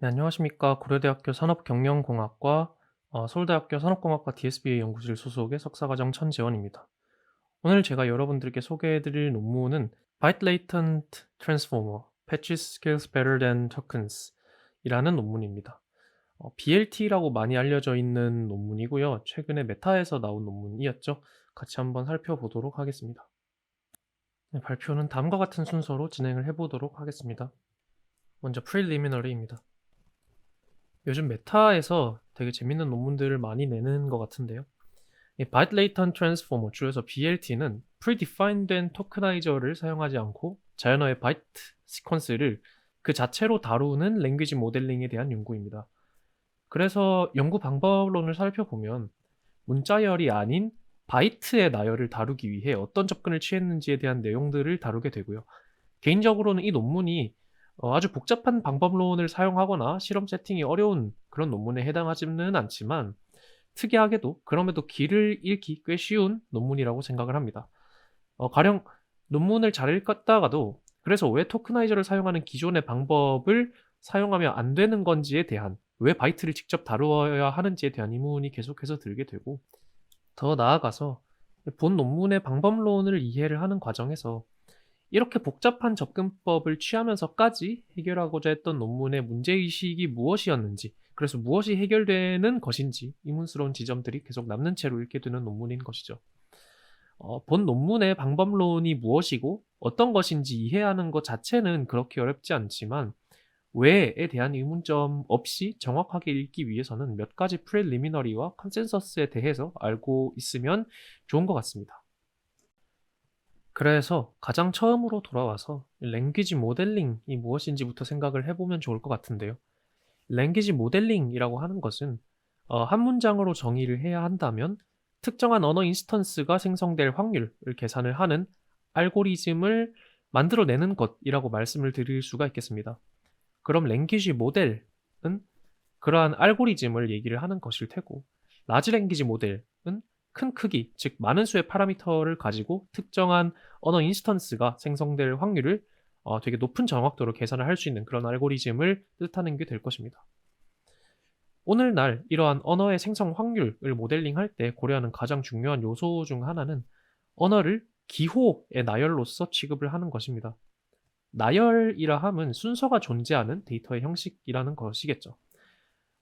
네, 안녕하십니까. 고려대학교 산업경영공학과 서울대학교 산업공학과 DSBA 연구실 소속의 석사과정 천재원입니다. 오늘 제가 여러분들께 소개해드릴 논문은 Byte Latent Transformer, Patches Scales Better Than Tokens 이라는 논문입니다. BLT라고 많이 알려져 있는 논문이고요. 최근에 메타에서 나온 논문이었죠. 같이 한번 살펴보도록 하겠습니다. 네, 발표는 다음과 같은 순서로 진행을 해보도록 하겠습니다. 먼저 프리리미너리입니다. 요즘 메타에서 되게 재밌는 논문들을 많이 내는 것 같은데요. 이 Byte Latent Transformer, 줄여서 BLT는 predefined 된 토크나이저를 사용하지 않고 자연어의 바이트 시퀀스를 그 자체로 다루는 랭귀지 모델링에 대한 연구입니다. 그래서 연구 방법론을 살펴보면 문자열이 아닌 바이트의 나열을 다루기 위해 어떤 접근을 취했는지에 대한 내용들을 다루게 되고요. 개인적으로는 이 논문이 아주 복잡한 방법론을 사용하거나 실험 세팅이 어려운 그런 논문에 해당하지는 않지만 특이하게도 그럼에도 길을 읽기 꽤 쉬운 논문이라고 생각을 합니다. 가령 논문을 잘 읽다가도 그래서 왜 토크나이저를 사용하는 기존의 방법을 사용하면 안 되는 건지에 대한, 왜 바이트를 직접 다루어야 하는지에 대한 의문이 계속해서 들게 되고, 더 나아가서 본 논문의 방법론을 이해를 하는 과정에서 이렇게 복잡한 접근법을 취하면서까지 해결하고자 했던 논문의 문제의식이 무엇이었는지, 그래서 무엇이 해결되는 것인지 의문스러운 지점들이 계속 남는 채로 읽게 되는 논문인 것이죠. 본 논문의 방법론이 무엇이고 어떤 것인지 이해하는 것 자체는 그렇게 어렵지 않지만 왜에 대한 의문점 없이 정확하게 읽기 위해서는 몇 가지 프렐리미너리와 컨센서스에 대해서 알고 있으면 좋은 것 같습니다. 그래서 가장 처음으로 돌아와서 랭귀지 모델링이 무엇인지부터 생각을 해보면 좋을 것 같은데요. 랭귀지 모델링이라고 하는 것은 한 문장으로 정의를 해야 한다면 특정한 언어 인스턴스가 생성될 확률을 계산을 하는 알고리즘을 만들어내는 것이라고 말씀을 드릴 수가 있겠습니다. 그럼 랭귀지 모델은 그러한 알고리즘을 얘기를 하는 것일 테고, 라지 랭귀지 모델은 큰 크기, 즉 많은 수의 파라미터를 가지고 특정한 언어 인스턴스가 생성될 확률을 되게 높은 정확도로 계산을 할 수 있는 그런 알고리즘을 뜻하는 게 될 것입니다. 오늘날 이러한 언어의 생성 확률을 모델링할 때 고려하는 가장 중요한 요소 중 하나는 언어를 기호의 나열로서 취급을 하는 것입니다. 나열이라 함은 순서가 존재하는 데이터의 형식이라는 것이겠죠.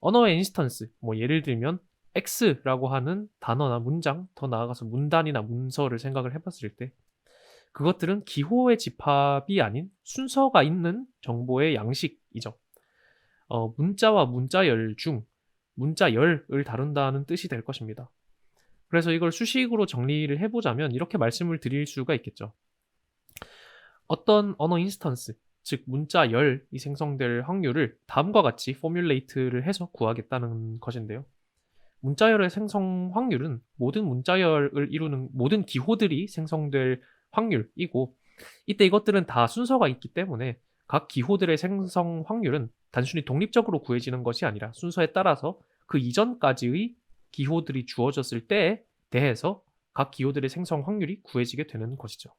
언어의 인스턴스, 뭐 예를 들면 X라고 하는 단어나 문장, 더 나아가서 문단이나 문서를 생각을 해봤을 때 그것들은 기호의 집합이 아닌 순서가 있는 정보의 양식이죠. 문자와 문자열 중 문자열을 다룬다는 뜻이 될 것입니다. 그래서 이걸 수식으로 정리를 해보자면 이렇게 말씀을 드릴 수가 있겠죠. 어떤 언어 인스턴스, 즉 문자열이 생성될 확률을 다음과 같이 포뮬레이트를 해서 구하겠다는 것인데요. 문자열의 생성 확률은 모든 문자열을 이루는 모든 기호들이 생성될 확률이고, 이때 이것들은 다 순서가 있기 때문에 각 기호들의 생성 확률은 단순히 독립적으로 구해지는 것이 아니라 순서에 따라서 그 이전까지의 기호들이 주어졌을 때에 대해서 각 기호들의 생성 확률이 구해지게 되는 것이죠.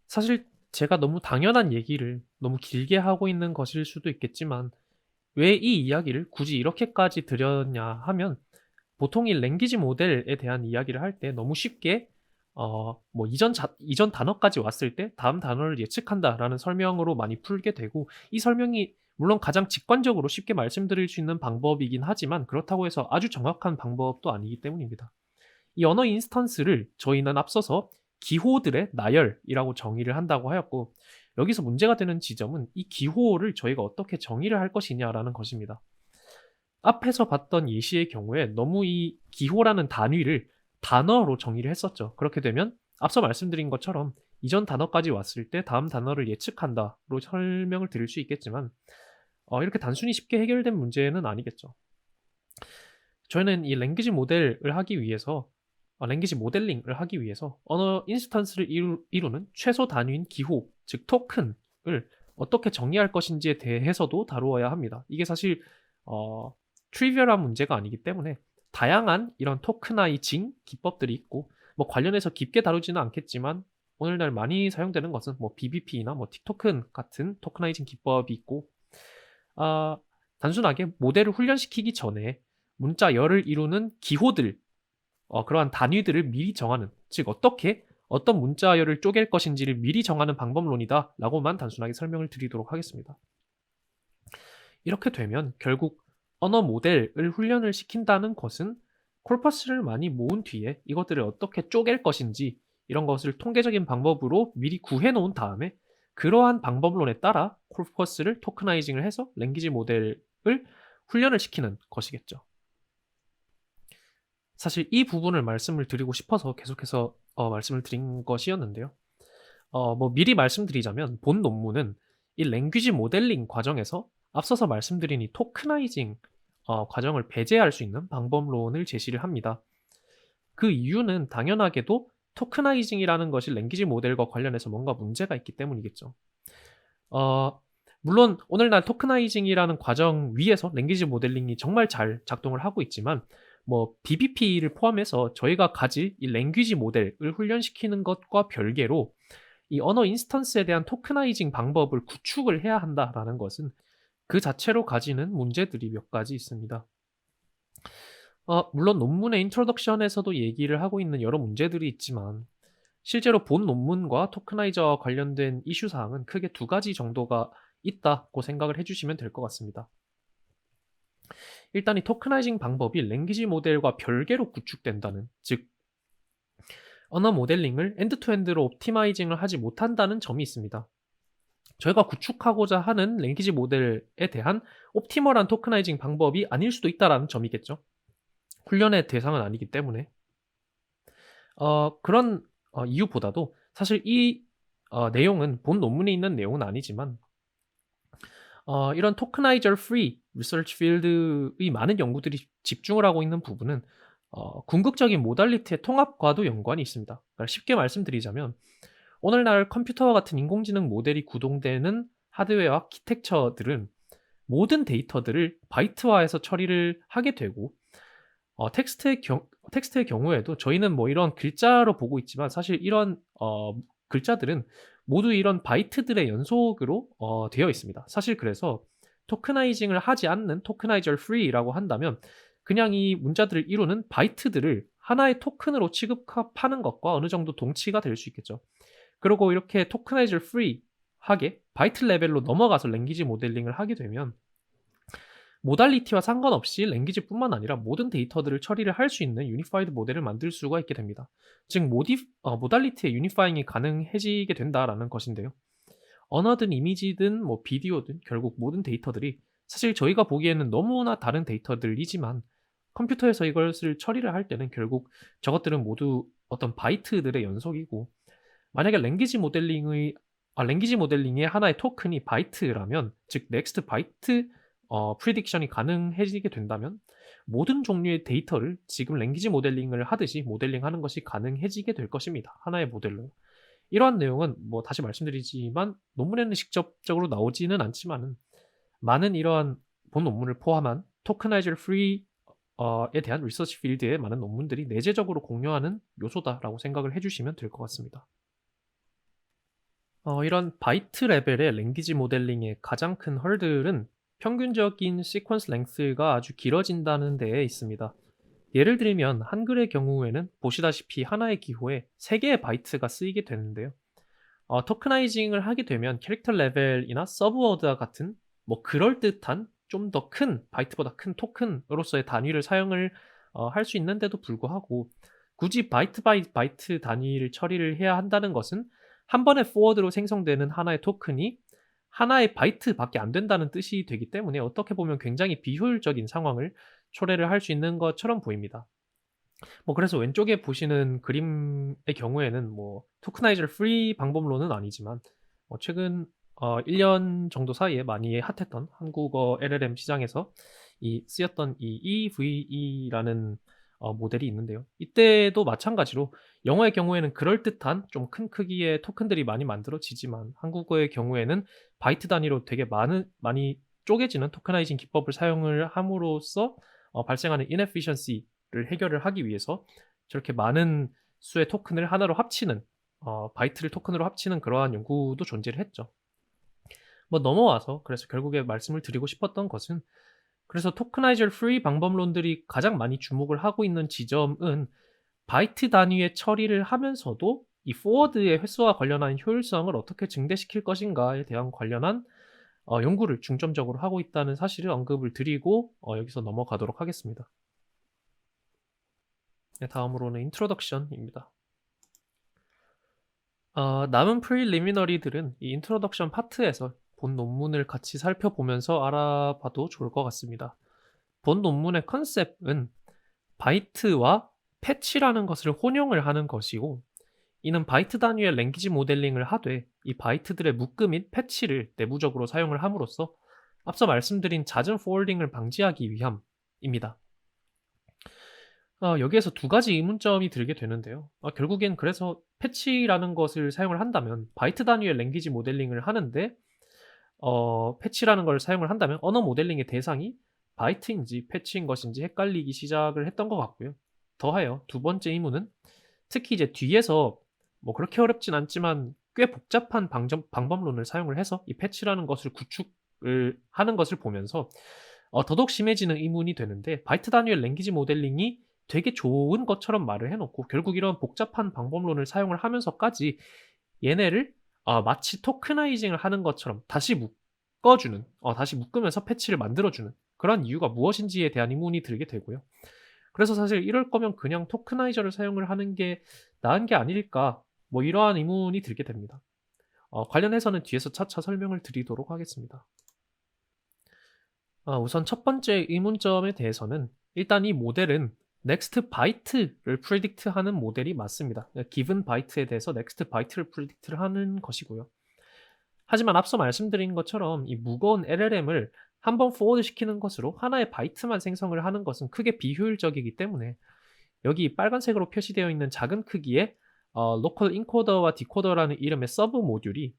사실 제가 너무 당연한 얘기를 너무 길게 하고 있는 것일 수도 있겠지만 왜 이 이야기를 굳이 이렇게까지 드렸냐 하면, 보통 이 랭귀지 모델에 대한 이야기를 할 때 너무 쉽게 뭐 이전 단어까지 왔을 때 다음 단어를 예측한다라는 설명으로 많이 풀게 되고, 이 설명이 물론 가장 직관적으로 쉽게 말씀드릴 수 있는 방법이긴 하지만 그렇다고 해서 아주 정확한 방법도 아니기 때문입니다. 이 언어 인스턴스를 저희는 앞서서 기호들의 나열이라고 정의를 한다고 하였고, 여기서 문제가 되는 지점은 이 기호를 저희가 어떻게 정의를 할 것이냐라는 것입니다. 앞에서 봤던 예시의 경우에 너무 이 기호라는 단위를 단어로 정의를 했었죠. 그렇게 되면 앞서 말씀드린 것처럼 이전 단어까지 왔을 때 다음 단어를 예측한다로 설명을 드릴 수 있겠지만 이렇게 단순히 쉽게 해결된 문제는 아니겠죠. 저희는 이 랭귀지 모델을 하기 위해서 랭귀지 모델링을 하기 위해서 언어 인스턴스를 이루는 최소 단위인 기호, 즉 토큰을 어떻게 정의할 것인지에 대해서도 다루어야 합니다. 이게 사실 트리비얼한 문제가 아니기 때문에 다양한 이런 토크나이징 기법들이 있고, 뭐 관련해서 깊게 다루지는 않겠지만 오늘날 많이 사용되는 것은 뭐 BBP나 뭐 틱토큰 같은 토크나이징 기법이 있고, 아, 단순하게 모델을 훈련시키기 전에 문자열을 이루는 기호들, 그러한 단위들을 미리 정하는, 즉 어떻게 어떤 문자열을 쪼갤 것인지를 미리 정하는 방법론이다 라고만 단순하게 설명을 드리도록 하겠습니다. 이렇게 되면 결국 언어 모델을 훈련을 시킨다는 것은 콜퍼스를 많이 모은 뒤에 이것들을 어떻게 쪼갤 것인지 이런 것을 통계적인 방법으로 미리 구해 놓은 다음에 그러한 방법론에 따라 콜퍼스를 토크나이징을 해서 랭귀지 모델을 훈련을 시키는 것이겠죠. 사실 이 부분을 말씀을 드리고 싶어서 계속해서 말씀을 드린 것이었는데요. 뭐 미리 말씀드리자면 본 논문은 이 랭귀지 모델링 과정에서 앞서서 말씀드린 이 토크나이징 과정을 배제할 수 있는 방법론을 제시를 합니다. 그 이유는 당연하게도 토크나이징이라는 것이 랭귀지 모델과 관련해서 뭔가 문제가 있기 때문이겠죠. 물론 오늘날 토크나이징이라는 과정 위에서 랭귀지 모델링이 정말 잘 작동을 하고 있지만 뭐 BBP를 포함해서 저희가 가질 이 랭귀지 모델을 훈련시키는 것과 별개로 이 언어 인스턴스에 대한 토크나이징 방법을 구축을 해야 한다라는 것은 그 자체로 가지는 문제들이 몇 가지 있습니다. 물론 논문의 인트로덕션에서도 얘기를 하고 있는 여러 문제들이 있지만 실제로 본 논문과 토크나이저와 관련된 이슈 사항은 크게 두 가지 정도가 있다고 생각을 해주시면 될 것 같습니다. 일단 이 토크나이징 방법이 랭귀지 모델과 별개로 구축된다는, 즉 언어 모델링을 엔드투엔드로 옵티마이징을 하지 못한다는 점이 있습니다. 저희가 구축하고자 하는 랭귀지 모델에 대한 옵티멀한 토크나이징 방법이 아닐 수도 있다는 점이겠죠. 훈련의 대상은 아니기 때문에. 그런 이유보다도 사실 이 내용은 본 논문에 있는 내용은 아니지만 이런 토크나이저 프리 리서치 필드의 많은 연구들이 집중을 하고 있는 부분은 궁극적인 모달리티의 통합과도 연관이 있습니다. 그러니까 쉽게 말씀드리자면 오늘날 컴퓨터와 같은 인공지능 모델이 구동되는 하드웨어 아키텍처들은 모든 데이터들을 바이트화해서 처리를 하게 되고 텍스트의 경우에도 저희는 뭐 이런 글자로 보고 있지만 사실 이런 글자들은 모두 이런 바이트들의 연속으로 되어 있습니다. 사실 그래서 토크나이징을 하지 않는 토크나이저 프리라고 한다면 그냥 이 문자들을 이루는 바이트들을 하나의 토큰으로 취급하는 것과 어느 정도 동치가 될 수 있겠죠. 그리고 이렇게 토크나이저 프리하게 바이트 레벨로 넘어가서 랭귀지 모델링을 하게 되면 모달리티와 상관없이 랭귀지뿐만 아니라 모든 데이터들을 처리를 할 수 있는 유니파이드 모델을 만들 수가 있게 됩니다. 즉 모달리티의 유니파잉이 가능해지게 된다라는 것인데요. 언어든 이미지든 뭐 비디오든 결국 모든 데이터들이 사실 저희가 보기에는 너무나 다른 데이터들이지만 컴퓨터에서 이것을 처리를 할 때는 결국 저것들은 모두 어떤 바이트들의 연속이고 만약에 랭귀지 모델링의 하나의 토큰이 바이트라면 즉 넥스트 바이트 프리딕션이 가능해지게 된다면 모든 종류의 데이터를 지금 랭귀지 모델링을 하듯이 모델링하는 것이 가능해지게 될 것입니다. 하나의 모델로. 이러한 내용은 뭐 다시 말씀드리지만 논문에는 직접적으로 나오지는 않지만은 많은 이러한 본 논문을 포함한 토크나이저 프리에 대한 리서치 필드의 많은 논문들이 내재적으로 공유하는 요소다라고 생각을 해주시면 될 것 같습니다. 이런 바이트 레벨의 랭귀지 모델링의 가장 큰 헐들은 평균적인 시퀀스 랭스가 아주 길어진다는 데에 있습니다. 예를 들면 한글의 경우에는 보시다시피 하나의 기호에 3개의 바이트가 쓰이게 되는데요. 토크나이징을 하게 되면 캐릭터 레벨이나 서브워드와 같은 뭐 그럴듯한 좀 더 큰 바이트보다 큰 토큰으로서의 단위를 사용을 할 수 있는데도 불구하고 굳이 바이트 바이 바이트 단위를 처리를 해야 한다는 것은 한 번의 포워드로 생성되는 하나의 토큰이 하나의 바이트밖에 안 된다는 뜻이 되기 때문에 어떻게 보면 굉장히 비효율적인 상황을 초래를 할 수 있는 것처럼 보입니다. 뭐 그래서 왼쪽에 보시는 그림의 경우에는 뭐 토크나이저 프리 방법론은 아니지만 최근 1년 정도 사이에 많이 핫했던 한국어 LLM 시장에서 쓰였던 이 EVE라는 모델이 있는데요. 이때도 마찬가지로 영어의 경우에는 그럴듯한 좀 큰 크기의 토큰들이 많이 만들어지지만 한국어의 경우에는 바이트 단위로 되게 많이 쪼개지는 토크나이징 기법을 사용을 함으로써 발생하는 inefficiency를 해결을 하기 위해서 저렇게 많은 수의 토큰을 하나로 합치는 바이트를 토큰으로 합치는 그러한 연구도 존재를 했죠. 뭐 넘어와서 그래서 결국에 말씀을 드리고 싶었던 것은, 그래서 토크나이저 프리 방법론들이 가장 많이 주목을 하고 있는 지점은 바이트 단위의 처리를 하면서도 이 포워드의 횟수와 관련한 효율성을 어떻게 증대시킬 것인가에 대한 관련한 연구를 중점적으로 하고 있다는 사실을 언급을 드리고 여기서 넘어가도록 하겠습니다. 네, 다음으로는 인트로덕션입니다. 남은 프리리미너리들은 이 인트로덕션 파트에서 본 논문을 같이 살펴보면서 알아봐도 좋을 것 같습니다. 본 논문의 컨셉은 바이트와 패치라는 것을 혼용을 하는 것이고, 이는 바이트 단위의 랭귀지 모델링을 하되 이 바이트들의 묶음인 패치를 내부적으로 사용을 함으로써 앞서 말씀드린 잦은 포워딩을 방지하기 위함입니다. 여기에서 두 가지 의문점이 들게 되는데요. 결국엔 그래서 패치라는 것을 사용을 한다면, 바이트 단위의 랭귀지 모델링을 하는데 패치라는 걸 사용을 한다면 언어 모델링의 대상이 바이트인지 패치인 것인지 헷갈리기 시작을 했던 것 같고요. 더하여 두 번째 의문은 특히 이제 뒤에서 뭐 그렇게 어렵진 않지만 꽤 복잡한 방법론을 사용을 해서 이 패치라는 것을 구축을 하는 것을 보면서 더더욱 심해지는 의문이 되는데, 바이트 단위의 랭귀지 모델링이 되게 좋은 것처럼 말을 해놓고 결국 이런 복잡한 방법론을 사용을 하면서까지 얘네를 마치 토크나이징을 하는 것처럼 다시 묶어주는, 다시 묶으면서 패치를 만들어주는 그런 이유가 무엇인지에 대한 의문이 들게 되고요. 그래서 사실 이럴 거면 그냥 토크나이저를 사용을 하는 게 나은 게 아닐까, 뭐 이러한 의문이 들게 됩니다. 관련해서는 뒤에서 차차 설명을 드리도록 하겠습니다. 우선 첫 번째 의문점에 대해서는 일단 이 모델은 next byte를 predict 하는 모델이 맞습니다. given byte에 대해서 next byte를 predict를 하는 것이고요. 하지만 앞서 말씀드린 것처럼 이 무거운 LLM을 한번 포워드 시키는 것으로 하나의 바이트만 생성을 하는 것은 크게 비효율적이기 때문에 여기 빨간색으로 표시되어 있는 작은 크기의 로컬 인코더와 디코더라는 이름의 서브 모듈이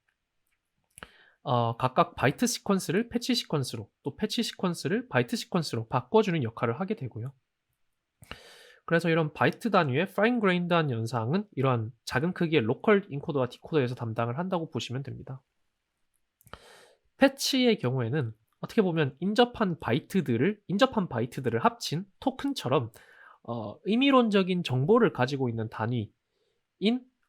각각 바이트 시퀀스를 패치 시퀀스로, 또 패치 시퀀스를 바이트 시퀀스로 바꿔주는 역할을 하게 되고요. 그래서 이런 바이트 단위의 파인 그레인드한 연상은 이러한 작은 크기의 로컬 인코더와 디코더에서 담당을 한다고 보시면 됩니다. 패치의 경우에는 어떻게 보면 인접한 바이트들을 합친 토큰처럼 의미론적인 정보를 가지고 있는 단위인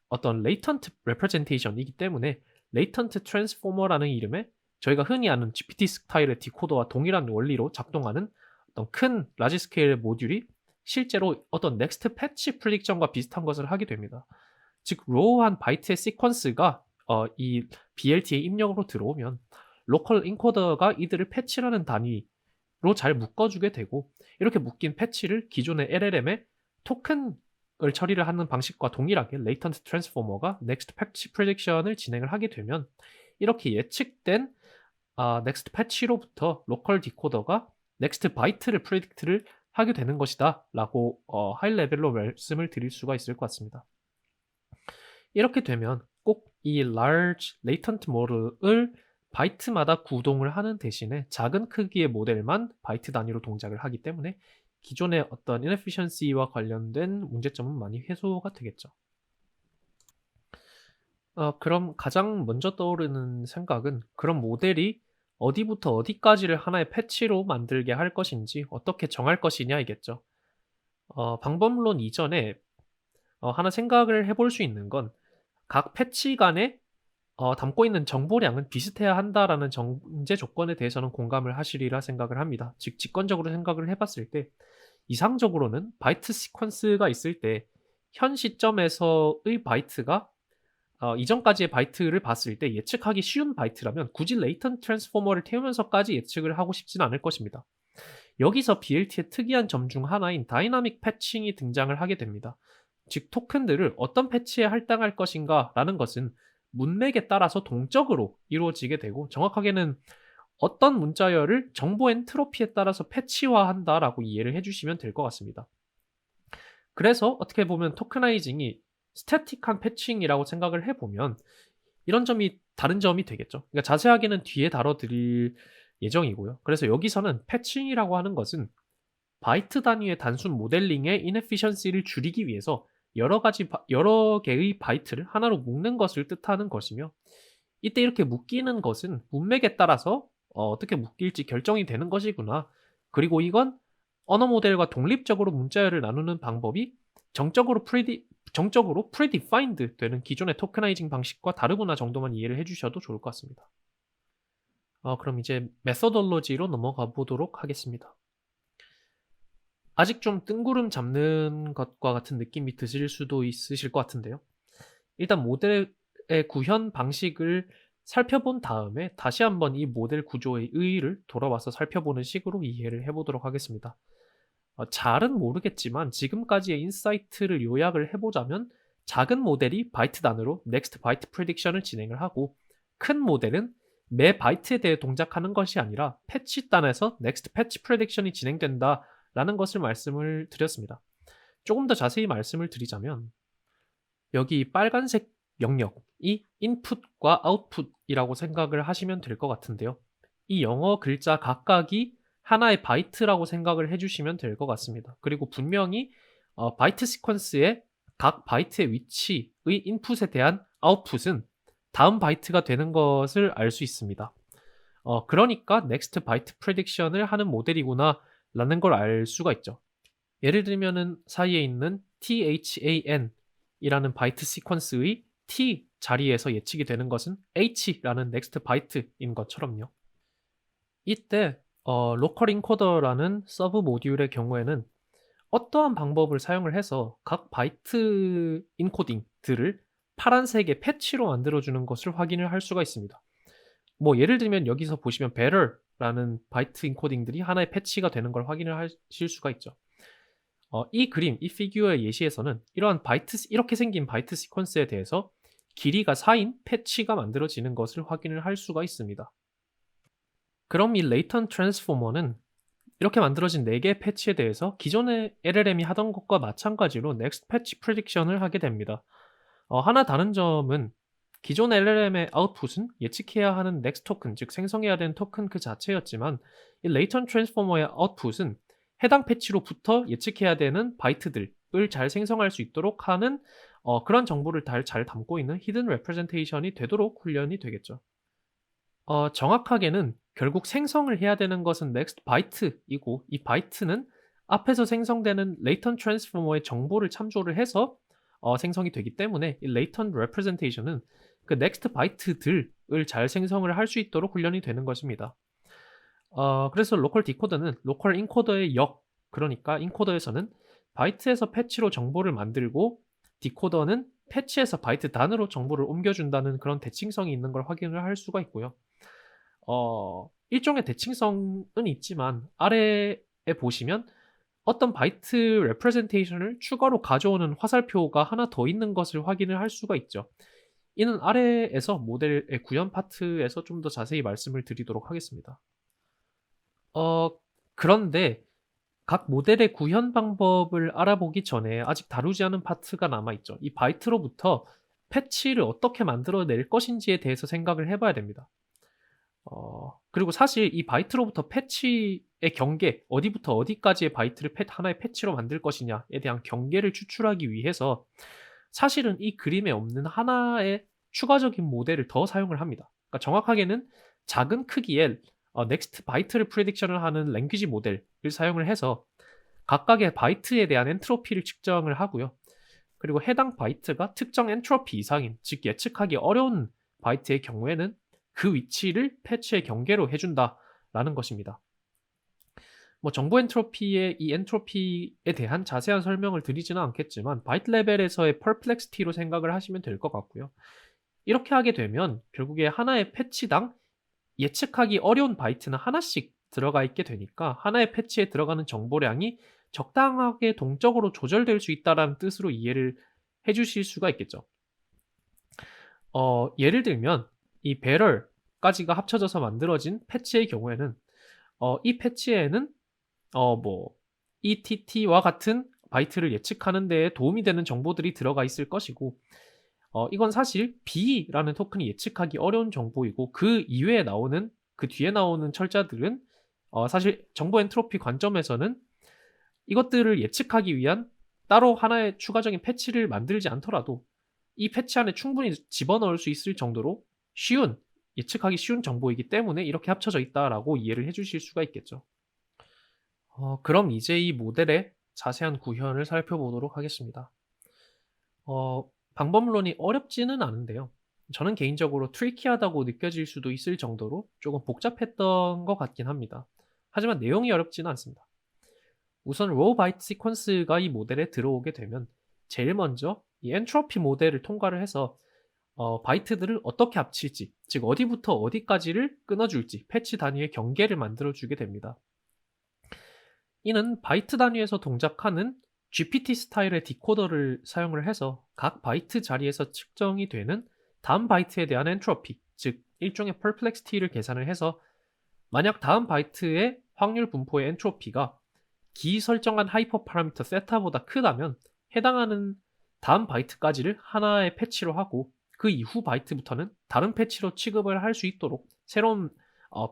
어떤 latent representation이기 때문에 latent transformer라는 이름의 저희가 흔히 아는 GPT 스타일의 디코더와 동일한 원리로 작동하는 어떤 큰 라지 스케일의 모듈이 실제로 어떤 넥스트 패치 프리딕션과 비슷한 것을 하게 됩니다. 즉 로우한 바이트의 시퀀스가 이 BLT의 입력으로 들어오면 로컬 인코더가 이들을 패치라는 단위로 잘 묶어주게 되고, 이렇게 묶인 패치를 기존의 LLM의 토큰을 처리를 하는 방식과 동일하게 latent transformer가 next patch prediction을 진행을 하게 되면 이렇게 예측된 next patch로부터 로컬 디코더가 next byte를 predict를 하게 되는 것이다 라고 하이 레벨로 말씀을 드릴 수가 있을 것 같습니다. 이렇게 되면 꼭 이 large latent model을 바이트마다 구동을 하는 대신에 작은 크기의 모델만 바이트 단위로 동작을 하기 때문에 기존의 어떤 inefficiency와 관련된 문제점은 많이 해소가 되겠죠. 그럼 가장 먼저 떠오르는 생각은 그런 모델이 어디부터 어디까지를 하나의 패치로 만들게 할 것인지 어떻게 정할 것이냐이겠죠. 방법론 이전에 하나 생각을 해볼 수 있는 건 각 패치 간에 담고 있는 정보량은 비슷해야 한다라는 전제 조건에 대해서는 공감을 하시리라 생각을 합니다. 즉 직관적으로 생각을 해봤을 때 이상적으로는 바이트 시퀀스가 있을 때 현 시점에서의 바이트가 이전까지의 바이트를 봤을 때 예측하기 쉬운 바이트라면 굳이 레이턴트 트랜스포머를 태우면서까지 예측을 하고 싶지는 않을 것입니다. 여기서 BLT의 특이한 점 중 하나인 다이나믹 패칭이 등장을 하게 됩니다. 즉 토큰들을 어떤 패치에 할당할 것인가 라는 것은 문맥에 따라서 동적으로 이루어지게 되고, 정확하게는 어떤 문자열을 정보 엔트로피에 따라서 패치화한다라고 이해를 해주시면 될 것 같습니다. 그래서 어떻게 보면 토크나이징이 스태틱한 패칭이라고 생각을 해보면 이런 점이 다른 점이 되겠죠. 그러니까 자세하게는 뒤에 다뤄드릴 예정이고요. 그래서 여기서는 패칭이라고 하는 것은 바이트 단위의 단순 모델링의 inefficiency를 줄이기 위해서 여러 개의 바이트를 하나로 묶는 것을 뜻하는 것이며, 이때 이렇게 묶이는 것은 문맥에 따라서 어떻게 묶일지 결정이 되는 것이구나. 그리고 이건 언어 모델과 독립적으로 문자열을 나누는 방법이 정적으로 predefined 되는 기존의 토크나이징 방식과 다르구나 정도만 이해를 해주셔도 좋을 것 같습니다. 그럼 이제 메서돌로지로 넘어가 보도록 하겠습니다. 아직 좀 뜬구름 잡는 것과 같은 느낌이 드실 수도 있으실 것 같은데요. 일단 모델의 구현 방식을 살펴본 다음에 다시 한번 이 모델 구조의 의의를 돌아와서 살펴보는 식으로 이해를 해보도록 하겠습니다. 잘은 모르겠지만 지금까지의 인사이트를 요약을 해보자면 작은 모델이 바이트 단위로 next byte prediction을 진행을 하고 큰 모델은 매 바이트에 대해 동작하는 것이 아니라 패치 단에서 next patch prediction이 진행된다 라는 것을 말씀을 드렸습니다. 조금 더 자세히 말씀을 드리자면 여기 빨간색 영역이 input과 output이라고 생각을 하시면 될 것 같은데요. 이 영어 글자 각각이 하나의 바이트라고 생각을 해주시면 될 것 같습니다. 그리고 분명히 바이트 시퀀스의 각 바이트의 위치의 인풋에 대한 아웃풋은 다음 바이트가 되는 것을 알 수 있습니다. 그러니까 next byte prediction을 하는 모델이구나 라는 걸 알 수가 있죠. 예를 들면은 사이에 있는 THAN 이라는 바이트 시퀀스의 T 자리에서 예측이 되는 것은 H라는 next byte인 것처럼요. 이때 로컬 인코더라는 서브 모듈의 경우에는 어떠한 방법을 사용을 해서 각 바이트 인코딩들을 파란색의 패치로 만들어주는 것을 확인을 할 수가 있습니다. 뭐 예를 들면 여기서 보시면 better라는 바이트 인코딩들이 하나의 패치가 되는 걸 확인을 하실 수가 있죠. 이 그림, 이 피규어의 예시에서는 이러한 이렇게 생긴 바이트 시퀀스에 대해서 길이가 4인 패치가 만들어지는 것을 확인을 할 수가 있습니다. 그럼 이 레이턴 트랜스포머는 이렇게 만들어진 4개의 패치에 대해서 기존의 LLM이 하던 것과 마찬가지로 넥스트 패치 프리딕션을 하게 됩니다. 하나 다른 점은 기존 LLM의 아웃풋은 예측해야 하는 넥스트 토큰, 즉 생성해야 되는 토큰 그 자체였지만 이 레이턴 트랜스포머의 아웃풋은 해당 패치로부터 예측해야 되는 바이트들을 잘 생성할 수 있도록 하는 그런 정보를 잘 담고 있는 히든 레프레젠테이션이 되도록 훈련이 되겠죠. 정확하게는 결국 생성을 해야 되는 것은 next byte이고 이 바이트는 앞에서 생성되는 latent transformer의 정보를 참조를 해서 생성이 되기 때문에 이 latent representation은 그 next byte들을 잘 생성을 할 수 있도록 훈련이 되는 것입니다. 그래서 로컬 디코더는 로컬 인코더의 그러니까 인코더에서는 바이트에서 패치로 정보를 만들고 디코더는 패치에서 바이트 단으로 정보를 옮겨준다는 그런 대칭성이 있는 걸 확인을 할 수가 있고요. 일종의 대칭성은 있지만 아래에 보시면 어떤 바이트 레프레젠테이션을 추가로 가져오는 화살표가 하나 더 있는 것을 확인을 할 수가 있죠. 이는 아래에서 모델의 구현 파트에서 좀 더 자세히 말씀을 드리도록 하겠습니다. 그런데 각 모델의 구현 방법을 알아보기 전에 아직 다루지 않은 파트가 남아있죠. 이 바이트로부터 패치를 어떻게 만들어낼 것인지에 대해서 생각을 해봐야 됩니다. 그리고 사실 이 바이트로부터 패치의 경계, 어디부터 어디까지의 바이트를 하나의 패치로 만들 것이냐에 대한 경계를 추출하기 위해서 사실은 이 그림에 없는 하나의 추가적인 모델을 더 사용을 합니다. 그러니까 정확하게는 작은 크기의 넥스트 바이트를 프레딕션을 하는 랭귀지 모델을 사용을 해서 각각의 바이트에 대한 엔트로피를 측정을 하고요. 그리고 해당 바이트가 특정 엔트로피 이상인, 즉 예측하기 어려운 바이트의 경우에는 그 위치를 패치의 경계로 해준다라는 것입니다. 뭐 정보 엔트로피의 이 엔트로피에 대한 자세한 설명을 드리지는 않겠지만 바이트 레벨에서의 perplexity로 생각을 하시면 될 것 같고요. 이렇게 하게 되면 결국에 하나의 패치당 예측하기 어려운 바이트는 하나씩 들어가 있게 되니까 하나의 패치에 들어가는 정보량이 적당하게 동적으로 조절될 수 있다는 뜻으로 이해를 해주실 수가 있겠죠. 예를 들면 이 better까지가 합쳐져서 만들어진 패치의 경우에는 이 패치에는 뭐 ETT와 같은 바이트를 예측하는 데에 도움이 되는 정보들이 들어가 있을 것이고 이건 사실 B라는 토큰이 예측하기 어려운 정보이고 그 이외에 나오는 그 뒤에 나오는 철자들은 사실 정보 엔트로피 관점에서는 이것들을 예측하기 위한 따로 하나의 추가적인 패치를 만들지 않더라도 이 패치 안에 충분히 집어넣을 수 있을 정도로 예측하기 쉬운 정보이기 때문에 이렇게 합쳐져 있다라고 이해를 해주실 수가 있겠죠. 그럼 이제 이 모델의 자세한 구현을 살펴보도록 하겠습니다. 방법론이 어렵지는 않은데요. 저는 개인적으로 트리키하다고 느껴질 수도 있을 정도로 조금 복잡했던 것 같긴 합니다. 하지만 내용이 어렵지는 않습니다. 우선 로우 바이트 시퀀스가 이 모델에 들어오게 되면 제일 먼저 이 엔트로피 모델을 통과를 해서 바이트들을 어떻게 합칠지, 즉 어디부터 어디까지를 끊어줄지 패치 단위의 경계를 만들어주게 됩니다. 이는 바이트 단위에서 동작하는 GPT 스타일의 디코더를 사용을 해서 각 바이트 자리에서 측정이 되는 다음 바이트에 대한 엔트로피, 즉 일종의 perplexity를 계산을 해서 만약 다음 바이트의 확률 분포의 엔트로피가 기 설정한 하이퍼 파라미터 세타보다 크다면 해당하는 다음 바이트까지를 하나의 패치로 하고 그 이후 바이트부터는 다른 패치로 취급을 할 수 있도록 새로운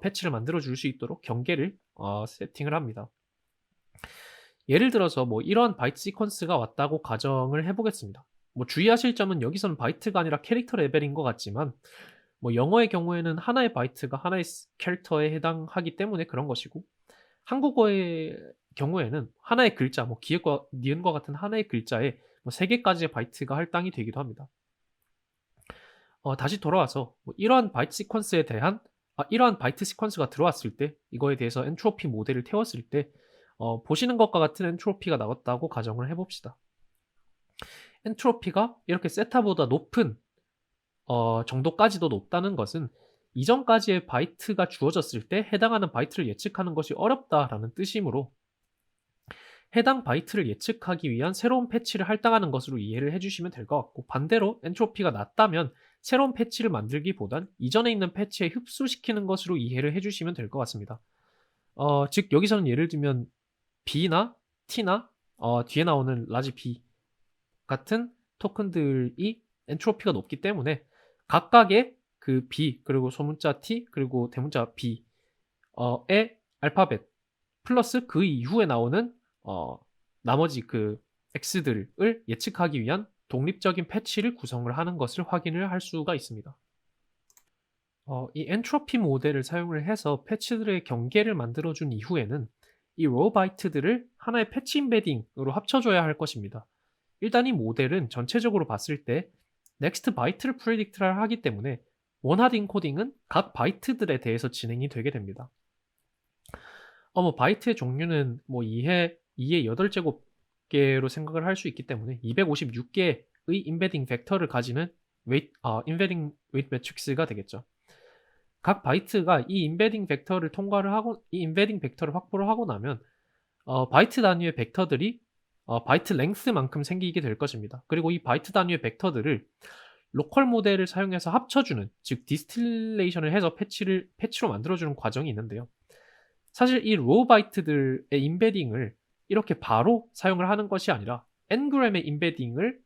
패치를 만들어 줄 수 있도록 경계를 세팅을 합니다. 예를 들어서 뭐 이러한 바이트 시퀀스가 왔다고 가정을 해보겠습니다. 뭐 주의하실 점은 여기서는 바이트가 아니라 캐릭터 레벨인 것 같지만 뭐 영어의 경우에는 하나의 바이트가 하나의 캐릭터에 해당하기 때문에 그런 것이고 한국어의 경우에는 하나의 글자, 뭐 기역과 니은과 같은 하나의 글자에 뭐 3개까지의 바이트가 할당이 되기도 합니다. 다시 돌아와서 뭐 이러한 바이트 시퀀스가 들어왔을 때 이거에 대해서 엔트로피 모델을 태웠을 때 보시는 것과 같은 엔트로피가 나왔다고 가정을 해봅시다. 엔트로피가 이렇게 세타보다 높은 정도까지도 높다는 것은 이전까지의 바이트가 주어졌을 때 해당하는 바이트를 예측하는 것이 어렵다라는 뜻이므로 해당 바이트를 예측하기 위한 새로운 패치를 할당하는 것으로 이해를 해주시면 될 것 같고 반대로 엔트로피가 낮다면 새로운 패치를 만들기보단 이전에 있는 패치에 흡수시키는 것으로 이해를 해주시면 될 것 같습니다. 즉 여기서는 예를 들면 B나 T나 뒤에 나오는 라지 B 같은 토큰들이 엔트로피가 높기 때문에 각각의 그 B 그리고 소문자 T 그리고 대문자 B의 알파벳 플러스 그 이후에 나오는 나머지 그 X들을 예측하기 위한 독립적인 패치를 구성을 하는 것을 확인을 할 수가 있습니다. 이 엔트로피 모델을 사용을 해서 패치들의 경계를 만들어준 이후에는 이 로우 바이트들을 하나의 패치 인베딩으로 합쳐줘야 할 것입니다. 일단 이 모델은 전체적으로 봤을 때 넥스트 바이트를 프리딕트를 하기 때문에 원하드 인코딩은 각 바이트들에 대해서 진행이 되게 됩니다. 뭐 바이트의 종류는 뭐 2의 8제곱계로 생각을 할 수 있기 때문에 256개의 인베딩 벡터를 가지는 인베딩 웨이트 매트릭스가 되겠죠. 각 바이트가 이 인베딩 벡터를 확보를 하고 나면 바이트 단위의 벡터들이 바이트 랭스만큼 생기게 될 것입니다. 그리고 이 바이트 단위의 벡터들을 로컬 모델을 사용해서 합쳐주는, 즉 디스틸레이션을 해서 패치로 만들어주는 과정이 있는데요. 사실 이 로우 바이트들의 인베딩을 이렇게 바로 사용을 하는 것이 아니라 ng의 인베딩을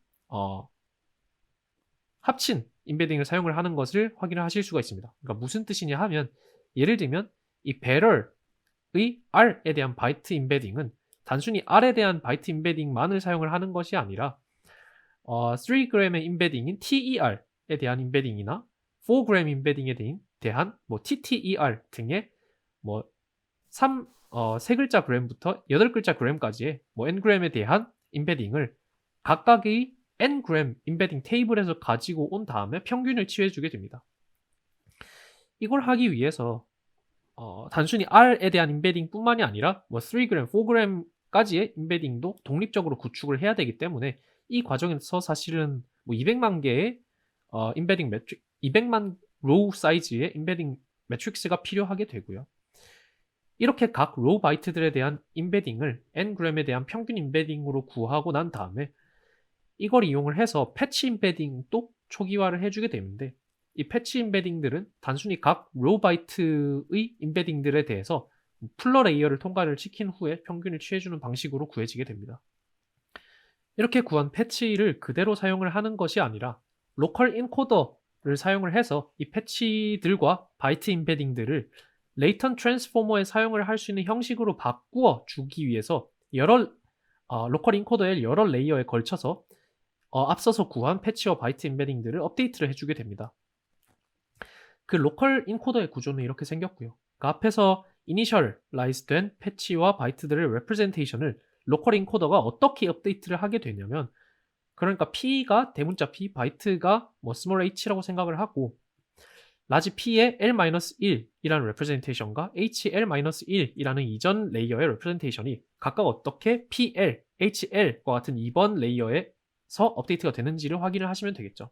합친 인베딩을 사용을 하는 것을 확인을 하실 수가 있습니다. 그러니까 무슨 뜻이냐 하면 예를 들면 이 better의 r에 대한 바이트 인베딩은 단순히 r에 대한 바이트 인베딩만을 사용을 하는 것이 아니라 3g의 인베딩인 ter에 대한 인베딩이나 4g 인베딩에 대한 뭐 tter 등의 뭐 3글자 g부터 8글자 g까지의 뭐 ng에 대한 인베딩을 각각의 ng 인베딩 테이블에서 가지고 온 다음에 평균을 취해주게 됩니다. 이걸 하기 위해서 단순히 r에 대한 인베딩 뿐만이 아니라 뭐 3g, 4g까지의 인베딩도 독립적으로 구축을 해야 되기 때문에 이 과정에서 사실은 뭐 200만 개의 200만 로우 사이즈의 인베딩 매트릭스가 필요하게 되고요. 이렇게 각 로우 바이트들에 대한 인베딩을 ng에 대한 평균 인베딩으로 구하고 난 다음에 이걸 이용을 해서 패치 인베딩도 초기화를 해주게 되는데 이 패치 인베딩들은 단순히 각 로우 바이트의 인베딩들에 대해서 플러 레이어를 통과를 시킨 후에 평균을 취해주는 방식으로 구해지게 됩니다. 이렇게 구한 패치를 그대로 사용을 하는 것이 아니라 로컬 인코더를 사용을 해서 이 패치들과 바이트 인베딩들을 레이턴 트랜스포머에 사용을 할 수 있는 형식으로 바꾸어 주기 위해서 로컬 인코더의 여러 레이어에 걸쳐서 앞서서 구한 패치와 바이트 인베딩들을 업데이트를 해주게 됩니다. 그 로컬 인코더의 구조는 이렇게 생겼고요. 그 앞에서 이니셜라이즈 된 패치와 바이트들의 레프레젠테이션을 로컬 인코더가 어떻게 업데이트를 하게 되냐면, 그러니까 P가 대문자 P, 바이트가 뭐 스몰 h라고 생각을 하고, 라지 P의 L-1이라는 레프레젠테이션과 HL-1이라는 이전 레이어의 레프레젠테이션이 각각 어떻게 PL, HL과 같은 이번 레이어에서 업데이트가 되는지를 확인을 하시면 되겠죠.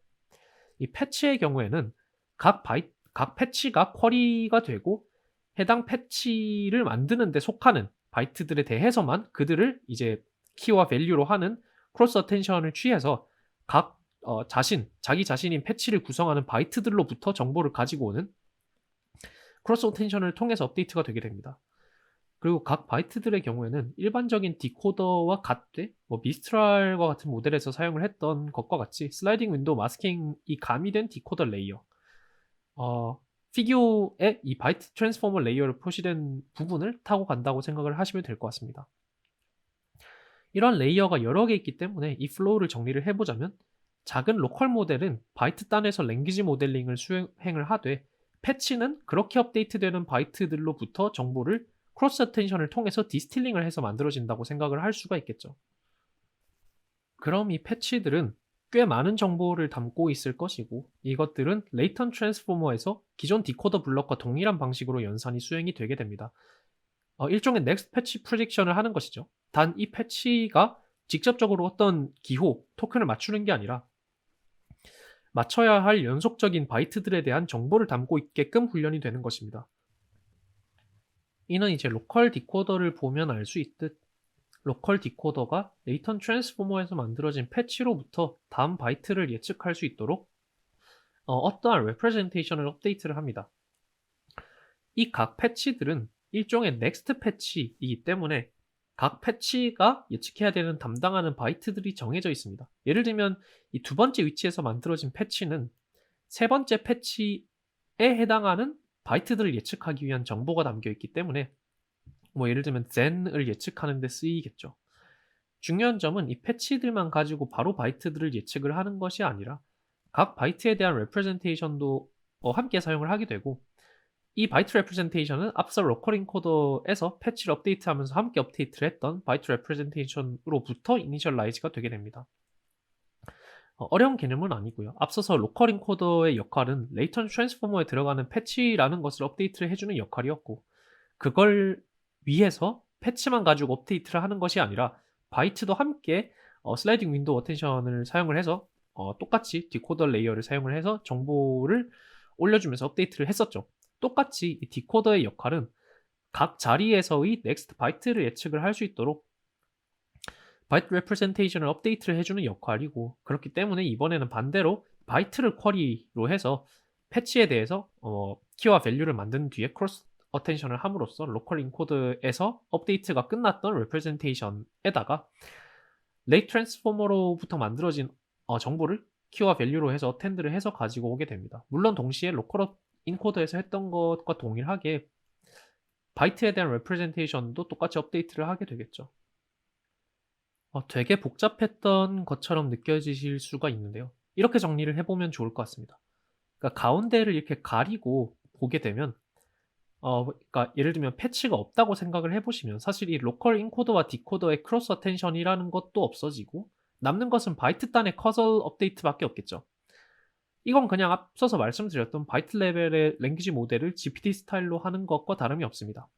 이 패치의 경우에는 각 패치가 쿼리가 되고 해당 패치를 만드는 데 속하는 바이트들에 대해서만 그들을 이제 키와 밸류로 하는 크로스 어텐션을 취해서 자기 자신인 패치를 구성하는 바이트들로부터 정보를 가지고 오는 크로스 어텐션을 통해서 업데이트가 되게 됩니다. 그리고 각 바이트들의 경우에는 일반적인 디코더와 같되 미스트랄과 같은 모델에서 사용을 했던 것과 같이 슬라이딩 윈도우 마스킹이 가미된 디코더 레이어, 피규어에 이 바이트 트랜스포머 레이어를 표시된 부분을 타고 간다고 생각을 하시면 될 것 같습니다. 이런 레이어가 여러 개 있기 때문에 이 플로우를 정리를 해보자면, 작은 로컬 모델은 바이트 단에서 랭귀지 모델링을 수행을 하되, 패치는 그렇게 업데이트되는 바이트들로부터 정보를 크로스 어텐션을 통해서 디스틸링을 해서 만들어진다고 생각을 할 수가 있겠죠. 그럼 이 패치들은 꽤 많은 정보를 담고 있을 것이고, 이것들은 레이턴 트랜스포머에서 기존 디코더 블럭과 동일한 방식으로 연산이 수행이 되게 됩니다. 일종의 넥스트 패치 프리딕션을 하는 것이죠. 단 이 패치가 직접적으로 어떤 기호, 토큰을 맞추는 게 아니라 맞춰야 할 연속적인 바이트들에 대한 정보를 담고 있게끔 훈련이 되는 것입니다. 이는 이제 로컬 디코더를 보면 알 수 있듯, 로컬 디코더가 레이턴 트랜스포머에서 만들어진 패치로부터 다음 바이트를 예측할 수 있도록 어떠한 레프레젠테이션을 업데이트를 합니다. 이 각 패치들은 일종의 넥스트 패치이기 때문에 각 패치가 예측해야 되는 담당하는 바이트들이 정해져 있습니다. 예를 들면 이 두 번째 위치에서 만들어진 패치는 세 번째 패치에 해당하는 바이트들을 예측하기 위한 정보가 담겨 있기 때문에 예를 들면 then을 예측하는 데 쓰이겠죠. 중요한 점은 이 패치들만 가지고 바로 바이트들을 예측을 하는 것이 아니라 각 바이트에 대한 레프레젠테이션도 함께 사용을 하게 되고, 이 바이트 레프레젠테이션은 앞서 로컬 인코더에서 패치를 업데이트하면서 함께 업데이트를 했던 바이트 레프레젠테이션으로부터 이니셜라이즈가 되게 됩니다. 어려운 개념은 아니고요. 앞서서 로컬 인코더의 역할은 레이턴 트랜스포머에 들어가는 패치라는 것을 업데이트를 해주는 역할이었고, 그걸 위해서 패치만 가지고 업데이트를 하는 것이 아니라 바이트도 함께 슬라이딩 윈도우 어텐션을 사용을 해서 똑같이 디코더 레이어를 사용을 해서 정보를 올려주면서 업데이트를 했었죠. 똑같이 이 디코더의 역할은 각 자리에서의 넥스트 바이트를 예측을 할 수 있도록 바이트 레프레젠테이션을 업데이트를 해주는 역할이고, 그렇기 때문에 이번에는 반대로 바이트를 쿼리로 해서 패치에 대해서 키와 밸류를 만든 뒤에 크로스 어텐션을 함으로써 로컬 인코드에서 업데이트가 끝났던 레프레젠테이션에다가 레이트 트랜스포머로부터 만들어진 정보를 키와 밸류로 해서 어텐드를 해서 가지고 오게 됩니다. 물론 동시에 로컬 인코더에서 했던 것과 동일하게 바이트에 대한 레프레젠테이션도 똑같이 업데이트를 하게 되겠죠. 되게 복잡했던 것처럼 느껴지실 수가 있는데요. 이렇게 정리를 해보면 좋을 것 같습니다. 그러니까 가운데를 이렇게 가리고 보게 되면 그러니까 예를 들면 패치가 없다고 생각을 해보시면 사실 이 로컬 인코더와 디코더의 크로스 어텐션이라는 것도 없어지고 남는 것은 바이트 단의 커서 업데이트밖에 없겠죠. 이건 그냥 앞서서 말씀드렸던 바이트 레벨의 랭귀지 모델을 GPT 스타일로 하는 것과 다름이 없습니다.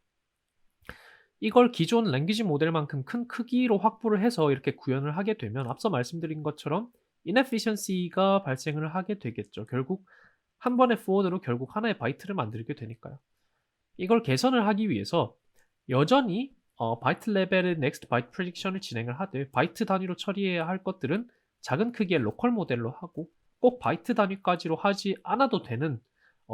이걸 기존 랭귀지 모델만큼 큰 크기로 확보를 해서 이렇게 구현을 하게 되면 앞서 말씀드린 것처럼 inefficiency가 발생을 하게 되겠죠. 결국 한 번의 forward로 결국 하나의 바이트를 만들게 되니까요. 이걸 개선을 하기 위해서 여전히 바이트 레벨의 next byte prediction을 진행을 하되 바이트 단위로 처리해야 할 것들은 작은 크기의 로컬 모델로 하고 꼭 바이트 단위까지로 하지 않아도 되는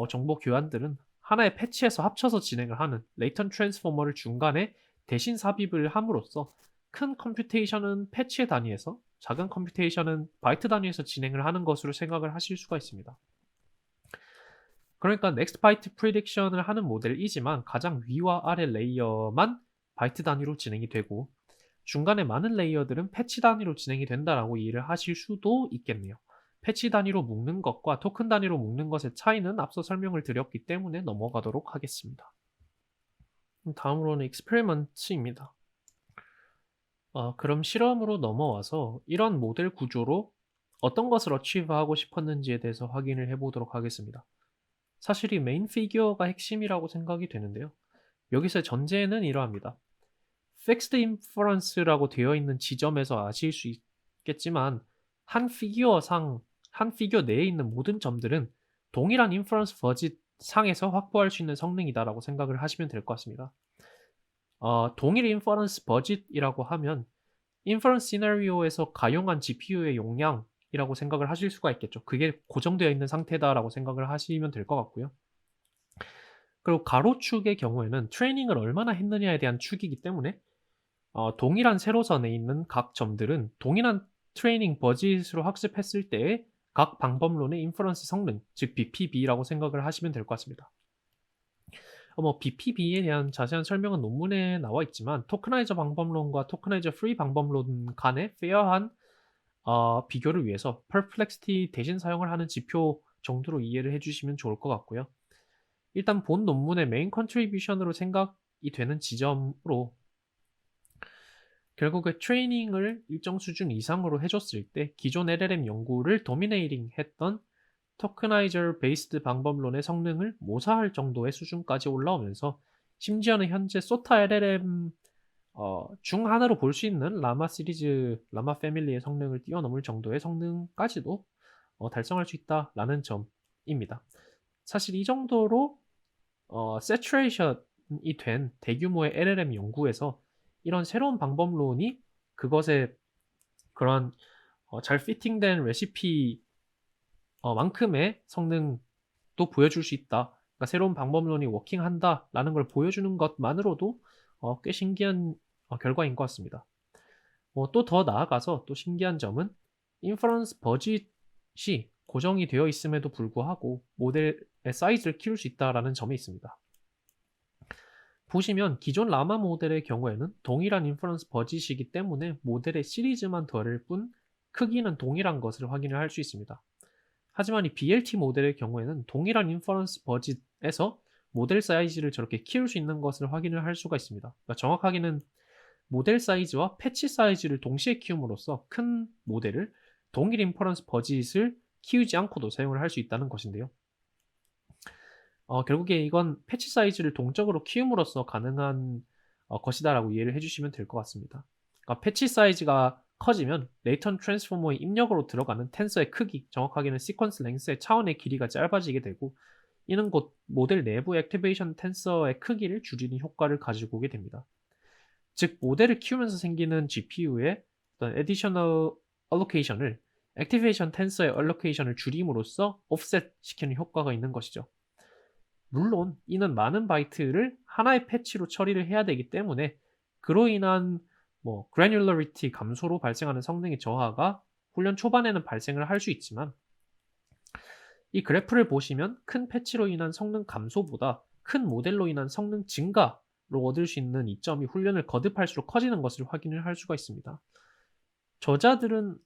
정보 교환들은 하나의 패치에서 합쳐서 진행을 하는 레이턴 트랜스포머를 중간에 대신 삽입을 함으로써 큰 컴퓨테이션은 패치의 단위에서 작은 컴퓨테이션은 바이트 단위에서 진행을 하는 것으로 생각을 하실 수가 있습니다. 그러니까 넥스트 바이트 프리딕션을 하는 모델이지만 가장 위와 아래 레이어만 바이트 단위로 진행이 되고 중간에 많은 레이어들은 패치 단위로 진행이 된다라고 이해를 하실 수도 있겠네요. 패치 단위로 묶는 것과 토큰 단위로 묶는 것의 차이는 앞서 설명을 드렸기 때문에 넘어가도록 하겠습니다. 다음으로는 experimент입니다. 그럼 실험으로 넘어와서 이런 모델 구조로 어떤 것을 achieve하고 싶었는지에 대해서 확인을 해보도록 하겠습니다. 사실 이 메인 피규어가 핵심이라고 생각이 되는데요. 여기서의 전제는 이러합니다. Fixed Inference라고 되어 있는 지점에서 아실 수 있겠지만 한 피규어 내에 있는 모든 점들은 동일한 인퍼런스 버짓 상에서 확보할 수 있는 성능이다라고 생각을 하시면 될 것 같습니다. 동일 인퍼런스 버짓이라고 하면 인퍼런스 시나리오에서 가용한 GPU의 용량이라고 생각을 하실 수가 있겠죠. 그게 고정되어 있는 상태다라고 생각을 하시면 될 것 같고요. 그리고 가로축의 경우에는 트레이닝을 얼마나 했느냐에 대한 축이기 때문에 동일한 세로선에 있는 각 점들은 동일한 트레이닝 버짓으로 학습했을 때의 각 방법론의 인퍼런스 성능, 즉 BPB라고 생각을 하시면 될 것 같습니다. BPB에 대한 자세한 설명은 논문에 나와 있지만 토크나이저 방법론과 토크나이저 프리 방법론 간의 페어한 비교를 위해서 perplexity 대신 사용을 하는 지표 정도로 이해를 해주시면 좋을 것 같고요. 일단 본 논문의 메인 컨트리뷰션으로 생각이 되는 지점으로 결국에 트레이닝을 일정 수준 이상으로 해줬을 때 기존 LLM 연구를 도미네이팅 했던 토크나이저 베이스드 방법론의 성능을 모사할 정도의 수준까지 올라오면서 심지어는 현재 소타 LLM 중 하나로 볼 수 있는 라마 시리즈, 라마 패밀리의 성능을 뛰어넘을 정도의 성능까지도 달성할 수 있다라는 점입니다. 사실 이 정도로 세츄레이션이 된 대규모의 LLM 연구에서 이런 새로운 방법론이 그것의 그런 잘 피팅된 레시피 만큼의 성능도 보여줄 수 있다. 그러니까 새로운 방법론이 워킹한다라는 걸 보여주는 것만으로도 꽤 신기한 결과인 것 같습니다. 또 더 나아가서 또 신기한 점은 인퍼런스 버짓이 고정이 되어 있음에도 불구하고 모델의 사이즈를 키울 수 있다는 점이 있습니다. 보시면 기존 라마 모델의 경우에는 동일한 인퍼런스 버짓이기 때문에 모델의 시리즈만 다를 뿐 크기는 동일한 것을 확인을 할 수 있습니다. 하지만 이 BLT 모델의 경우에는 동일한 인퍼런스 버짓에서 모델 사이즈를 저렇게 키울 수 있는 것을 확인을 할 수가 있습니다. 그러니까 정확하게는 모델 사이즈와 패치 사이즈를 동시에 키움으로써 큰 모델을 동일 인퍼런스 버짓을 키우지 않고도 사용을 할 수 있다는 것인데요. 결국에 이건 패치 사이즈를 동적으로 키움으로써 가능한 것이다라고 이해를 해주시면 될 것 같습니다. 그러니까 패치 사이즈가 커지면 레이턴트 트랜스포머의 입력으로 들어가는 텐서의 크기, 정확하게는 시퀀스 랭스의 차원의 길이가 짧아지게 되고 이는 곧 모델 내부 액티베이션 텐서의 크기를 줄이는 효과를 가지고 오게 됩니다. 즉 모델을 키우면서 생기는 GPU의 어떤 additional allocation을 액티베이션 텐서의 allocation을 줄임으로써 offset 시키는 효과가 있는 것이죠. 물론 이는 많은 바이트를 하나의 패치로 처리를 해야 되기 때문에 그로 인한 granularity 감소로 발생하는 성능의 저하가 훈련 초반에는 발생을 할 수 있지만 이 그래프를 보시면 큰 패치로 인한 성능 감소보다 큰 모델로 인한 성능 증가로 얻을 수 있는 이점이 훈련을 거듭할수록 커지는 것을 확인을 할 수가 있습니다. 저자들은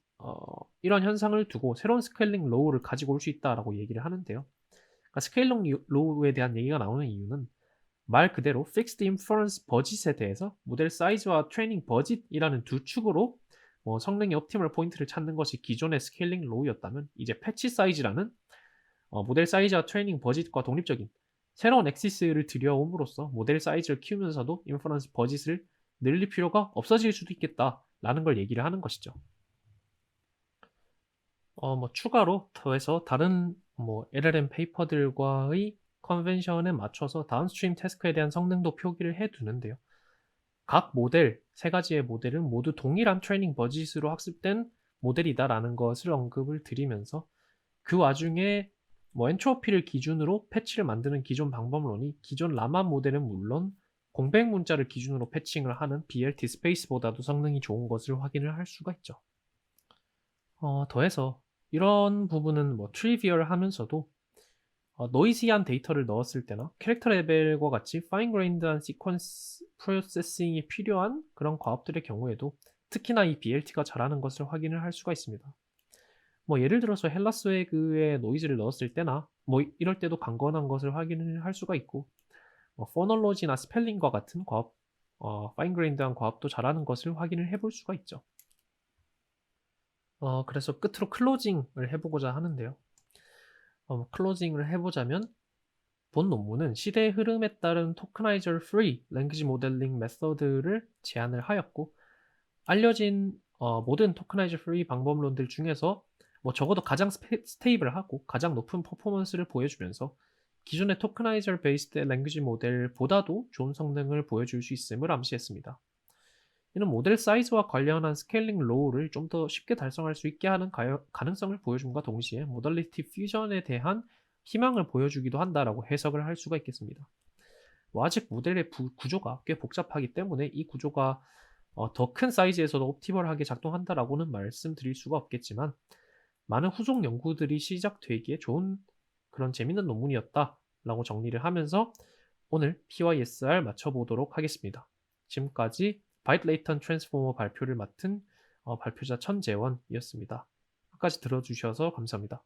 이런 현상을 두고 새로운 스케일링 로우를 가지고 올 수 있다라고 얘기를 하는데요. 그러니까 스케일링 로우에 대한 얘기가 나오는 이유는 말 그대로 Fixed Inference 버짓에 대해서 모델 사이즈와 트레이닝 버짓이라는 두 축으로 성능의 옵티멀 포인트를 찾는 것이 기존의 스케일링 로우였다면 이제 패치 사이즈라는 모델 사이즈와 트레이닝 버짓과 독립적인 새로운 엑시스를 들여옴으로써 모델 사이즈를 키우면서도 인퍼런스 버짓을 늘릴 필요가 없어질 수도 있겠다라는 걸 얘기를 하는 것이죠. 추가로 더해서 다른 LLM 페이퍼들과의 컨벤션에 맞춰서 다운스트림 태스크에 대한 성능도 표기를 해두는데요. 각 모델, 세 가지의 모델은 모두 동일한 트레이닝 버짓으로 학습된 모델이다라는 것을 언급을 드리면서 그 와중에 엔트로피를 기준으로 패치를 만드는 기존 방법론이 기존 라마 모델은 물론 공백 문자를 기준으로 패칭을 하는 BLT 스페이스보다도 성능이 좋은 것을 확인을 할 수가 있죠. 더해서 이런 부분은 트리비얼하면서도 노이시한 데이터를 넣었을 때나 캐릭터 레벨과 같이 파인 그레인드한 시퀀스 프로세싱이 필요한 그런 과업들의 경우에도 특히나 이 BLT가 잘하는 것을 확인을 할 수가 있습니다. 뭐 예를 들어서 헬라스 웨그에 노이즈를 넣었을 때나 뭐 이럴 때도 강건한 것을 확인을 할 수가 있고, 뭐 포놀로지나 스펠링과 같은 과업, 파인 그레인드한 과업도 잘하는 것을 확인을 해볼 수가 있죠. 그래서 끝으로 클로징을 해보고자 하는데요. 클로징을 해보자면 본 논문은 시대의 흐름에 따른 토크나이저 프리 랭귀지 모델링 메서드를 제안을 하였고, 알려진 모든 토크나이저 프리 방법론들 중에서 뭐 적어도 가장 스테이블하고 가장 높은 퍼포먼스를 보여주면서 기존의 토크나이저 베이스드 랭귀지 모델보다도 좋은 성능을 보여줄 수 있음을 암시했습니다. 이는 모델 사이즈와 관련한 스케일링 로우를 좀 더 쉽게 달성할 수 있게 하는 가능성을 보여줌과 동시에 모달리티 퓨전에 대한 희망을 보여주기도 한다라고 해석을 할 수가 있겠습니다. 뭐 아직 모델의 구조가 꽤 복잡하기 때문에 이 구조가 더 큰 사이즈에서도 옵티멀하게 작동한다라고는 말씀드릴 수가 없겠지만, 많은 후속 연구들이 시작되기에 좋은 그런 재밌는 논문이었다라고 정리를 하면서 오늘 PYSR 마쳐보도록 하겠습니다. 지금까지 바이트 레이턴 트랜스포머 발표를 맡은 발표자 천재원이었습니다. 끝까지 들어주셔서 감사합니다.